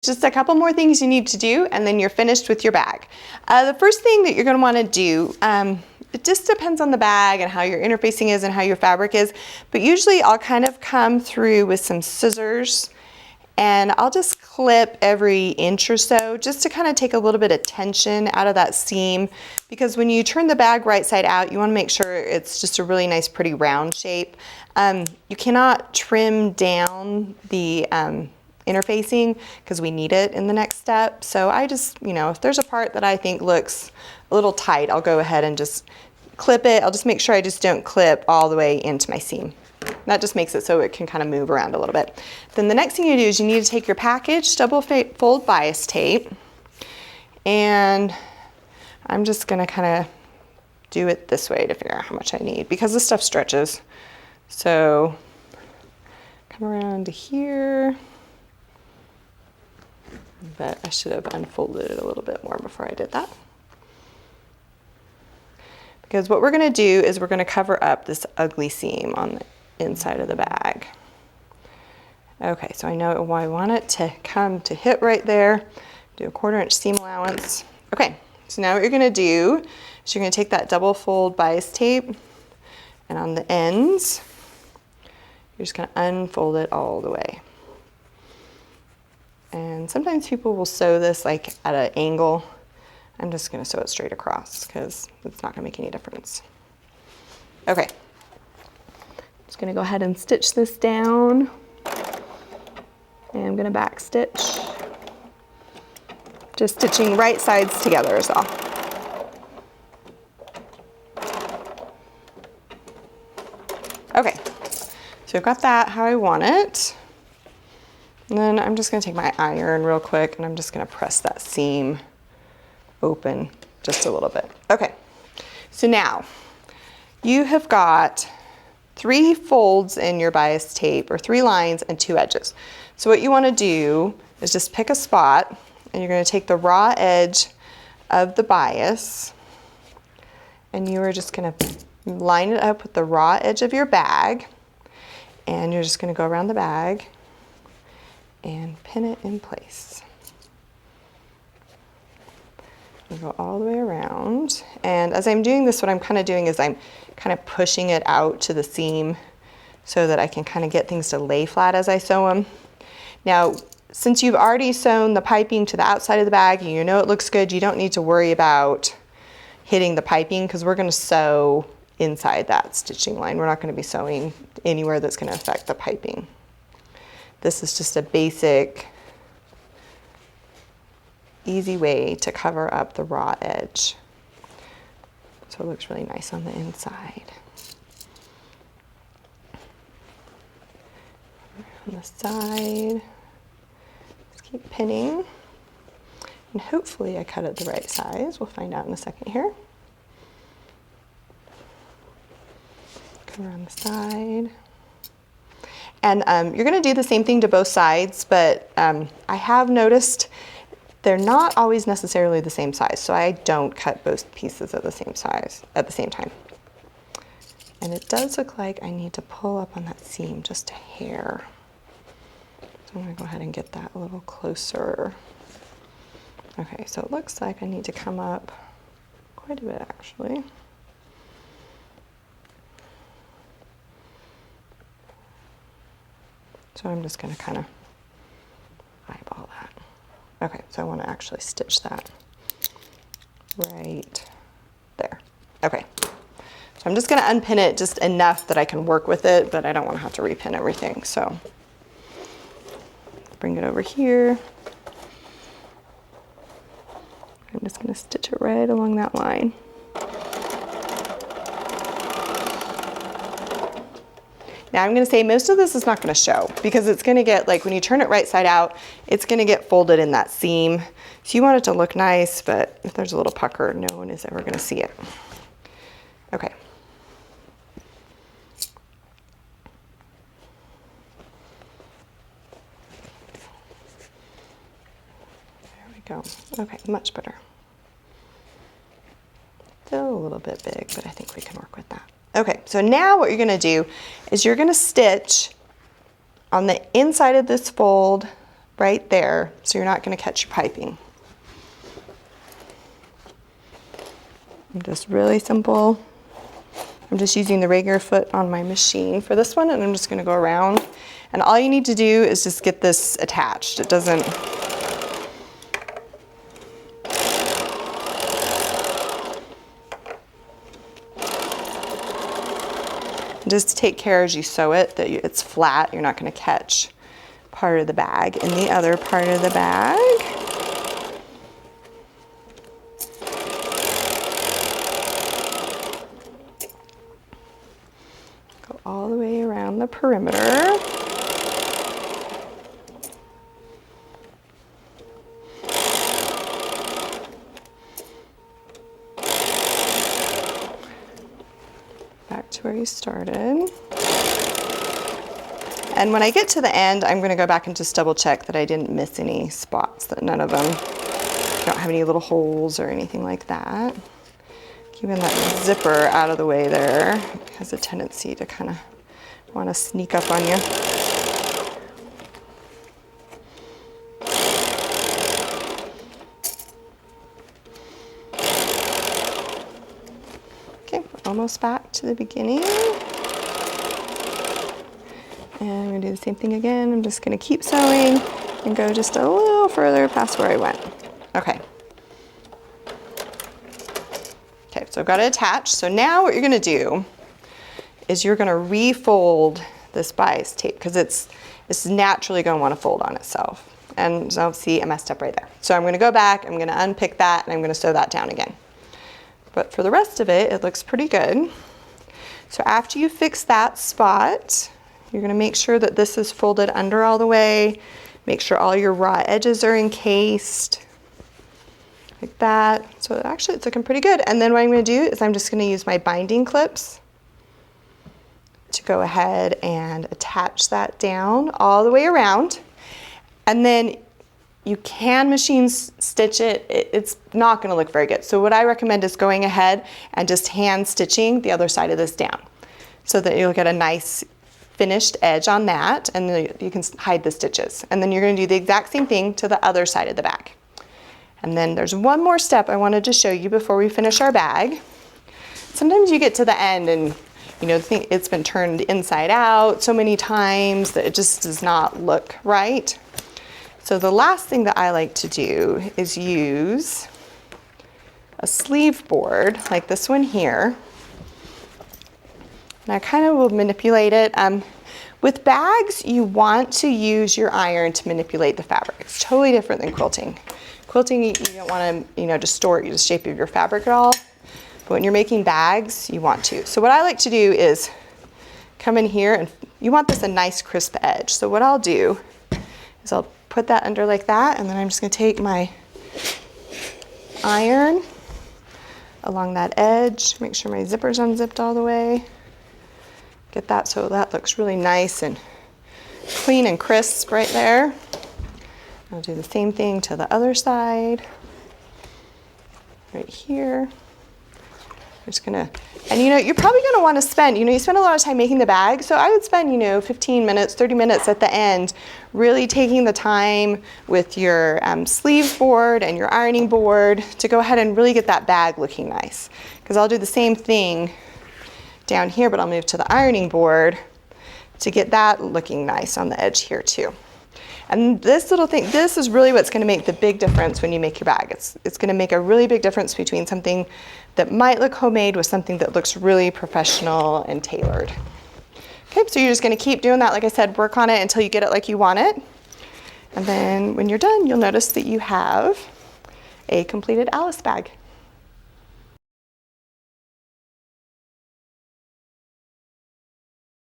Just a couple more things you need to do and then you're finished with your bag. The first thing that you're going to want to do, it just depends on the bag and how your interfacing is and how your fabric is, but usually I'll kind of come through with some scissors and I'll just clip every inch or so just to kind of take a little bit of tension out of that seam, because when you turn the bag right side out, you want to make sure it's just a really nice pretty round shape. You cannot trim down the interfacing because we need it in the next step. So I just, if there's a part that I think looks a little tight, I'll go ahead and just clip it. I'll just make sure I just don't clip all the way into my seam. That just makes it so it can kind of move around a little bit. Then the next thing you do is you need to take your package double fold bias tape, and I'm just gonna kind of do it this way to figure out how much I need because this stuff stretches. So come around to here. But I should have unfolded it a little bit more before I did that. Because what we're going to do is we're going to cover up this ugly seam on the inside of the bag. Okay, so I know I want it to come to hit right there. Do a 1/4 inch seam allowance. Okay, so now what you're going to do is you're going to take that double fold bias tape, and on the ends, you're just going to unfold it all the way. And sometimes people will sew this like at an angle. I'm just going to sew it straight across because it's not going to make any difference. Okay, just going to go ahead and stitch this down. And I'm going to back stitch. Just stitching right sides together is all. Okay, so I've got that how I want it. And then I'm just going to take my iron real quick and I'm just going to press that seam open just a little bit. Okay, so now you have got 3 folds in your bias tape, or 3 lines and 2 edges. So what you want to do is just pick a spot and you're going to take the raw edge of the bias and you are just going to line it up with the raw edge of your bag, and you're just going to go around the bag and pin it in place. And go all the way around. And as I'm doing this, what I'm kind of doing is I'm kind of pushing it out to the seam so that I can kind of get things to lay flat as I sew them. Now, since you've already sewn the piping to the outside of the bag and you know it looks good, you don't need to worry about hitting the piping because we're going to sew inside that stitching line. We're not going to be sewing anywhere that's going to affect the piping. This is just a basic, easy way to cover up the raw edge. So it looks really nice on the inside. On the side, just keep pinning. And hopefully I cut it the right size. We'll find out in a second here. Come around the side. And you're going to do the same thing to both sides, but I have noticed they're not always necessarily the same size, so I don't cut both pieces at the same size at the same time. And it does look like I need to pull up on that seam just a hair. So I'm going to go ahead and get that a little closer. Okay, so it looks like I need to come up quite a bit actually. So I'm just going to kind of eyeball that. Okay, so I want to actually stitch that right there. Okay, so I'm just going to unpin it just enough that I can work with it, but I don't want to have to repin everything. So bring it over here. I'm just going to stitch it right along that line. Now I'm going to say most of this is not going to show because it's going to get, like when you turn it right side out, it's going to get folded in that seam. So you want it to look nice, but if there's a little pucker, no one is ever going to see it. Okay. There we go. Okay, much better. Still a little bit big, but I think we can work with that. Okay, so now what you're going to do is you're going to stitch on the inside of this fold right there, so you're not going to catch your piping. Just really simple. I'm just using the regular foot on my machine for this one, and I'm just going to go around. And all you need to do is just get this attached. It doesn't... Just take care as you sew it that it's flat. You're not going to catch part of the bag in the other part of the bag. Go all the way around the perimeter. Back to where you started. And when I get to the end, I'm going to go back and just double check that I didn't miss any spots, that none of them don't have any little holes or anything like that. Keeping that zipper out of the way there has a tendency to kind of want to sneak up on you. Okay, almost back to the beginning. And I'm going to do the same thing again. I'm just going to keep sewing and go just a little further past where I went. Okay. Okay, so I've got it attached. So now what you're going to do is you're going to refold this bias tape because it's naturally going to want to fold on itself. And so see, I messed up right there. So I'm going to go back, I'm going to unpick that, and I'm going to sew that down again. But for the rest of it, it looks pretty good. So after you fix that spot, you're going to make sure that this is folded under all the way. Make sure all your raw edges are encased, like that. So actually it's looking pretty good. And then what I'm going to do is I'm just going to use my binding clips to go ahead and attach that down all the way around. And then you can machine stitch it. It's not going to look very good. So what I recommend is going ahead and just hand stitching the other side of this down so that you'll get a nice finished edge on that, and then you can hide the stitches. And then you're going to do the exact same thing to the other side of the bag. And then there's one more step I wanted to show you before we finish our bag. Sometimes you get to the end and you know it's been turned inside out so many times that it just does not look right. So the last thing that I like to do is use a sleeve board like this one here. And I kind of will manipulate it. With bags, you want to use your iron to manipulate the fabric. It's totally different than quilting. Quilting, you don't want to, distort the shape of your fabric at all. But when you're making bags, you want to. So what I like to do is come in here, and you want this a nice crisp edge. So what I'll do is I'll put that under like that, and then I'm just going to take my iron along that edge, make sure my zipper's unzipped all the way. Get that so that looks really nice and clean and crisp right there. I'll do the same thing to the other side, right here. I'm just gonna, and you're probably gonna wanna spend, you spend a lot of time making the bag, so I would spend, 15 minutes, 30 minutes at the end, really taking the time with your sleeve board and your ironing board to go ahead and really get that bag looking nice. Because I'll do the same thing down here, but I'll move to the ironing board to get that looking nice on the edge here too. And this little thing, this is really what's going to make the big difference when you make your bag. It's going to make a really big difference between something that might look homemade with something that looks really professional and tailored. Okay, so you're just going to keep doing that. Like I said, work on it until you get it like you want it. And then when you're done, you'll notice that you have a completed Alice bag.